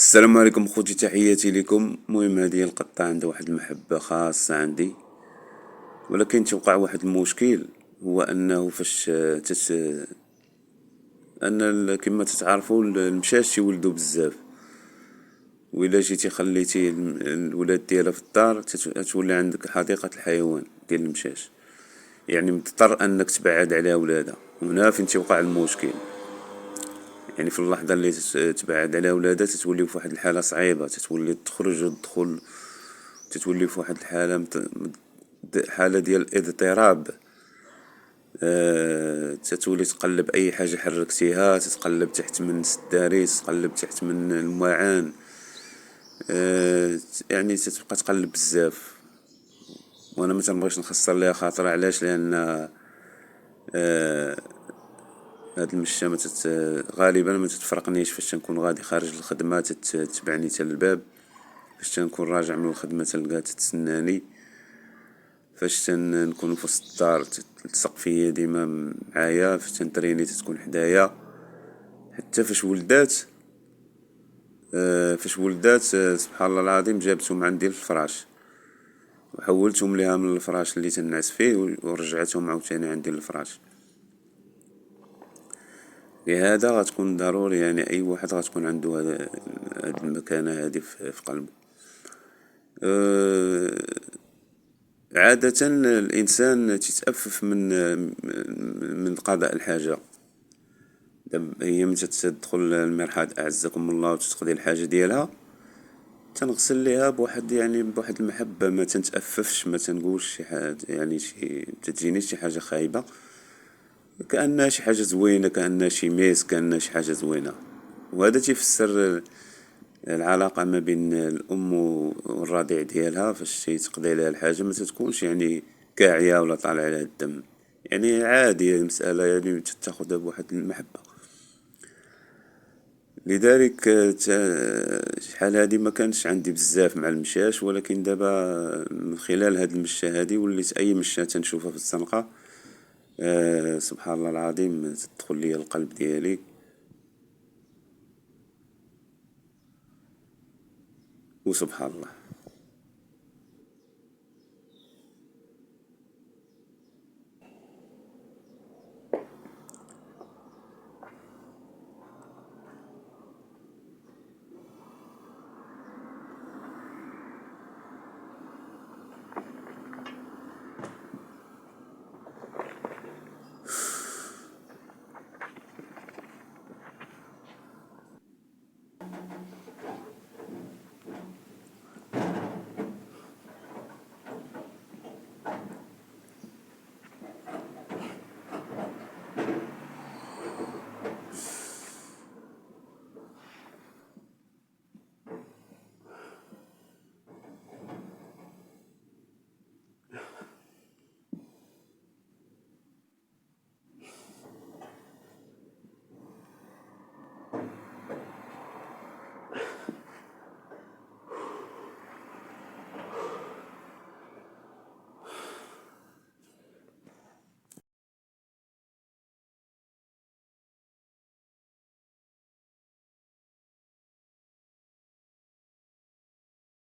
السلام عليكم خوتي، تحياتي لكم. المهم هذه القطة عندها واحد المحبة خاصة عندي، ولكن توقع واحد المشكل. هو انه فاش كما تتعرفوا المشاش يولدوا بزاف، وإلا جيتي خليتي الولاد ديالها في الدار تولي عندك حديقة الحيوان ديال المشاش، يعني مضطر انك تبعد على ولادها. وهنا فين توقع المشكل، يعني في اللحظة اللي تبعد على ولادها تتولي في واحد الحالة صعيبة، تتولي تخرج وتدخل، تتولي في واحد الحالة حالة ديال الاضطراب. تتولي تقلب اي حاجة حركتيها، تتقلب تحت من السداري، تتقلب تحت من المواعن. يعني تتبقى تقلب بزاف، وانا ما تنبغيش نخسر ليها خاطر. علاش؟ لان هاد المشة غالبا ما تتفرقنيش فاش تنكون غادي خارج الخدمة، تتبعني حتى للباب. فاش تنكون راجع من الخدمة تلقى تتسناني. فاش تنكون في وسط الدار تلصق فيا ديما معايا. فاش تنتريني تتكون حدايا. حتى فاش ولدات سبحان الله العظيم جابتهم عندي للفراش، وحولتهم ليها من الفراش اللي تنعس فيه ورجعتهم عاوتاني عندي للفراش. لهذا غتكون ضروري، يعني اي واحد غتكون عنده هاد المكانة هادي في قلبه. عادة الإنسان تتأفف من قضاء الحاجة. هي من تدخل المرحاض أعزكم الله وتقضي الحاجة ديالها، تنغسل ليها بواحد، يعني بواحد المحبة، ما تنتأففش، ما تنقولش شي حاجة، يعني تتجينيش شي حاجة خايبة، كأنها شي حاجة زوينة، كأنها شي ميس، كأنها شي حاجة زوينة. وهذا تيفسر العلاقة ما بين الأم والرضيع ديالها. فاش تقضي لها الحاجة ما تتكونش يعني كاعية ولا طالع عليها الدم، يعني عادي المسألة، يعني تاخدها بواحد المحبة. لذلك شحال هادي ما كانش عندي بزاف مع المشاش، ولكن دابا من خلال هاد المشة هادي وليت أي مشة تنشوفها في الزنقة سبحان الله العظيم تدخل لي القلب ديالي. وسبحان الله.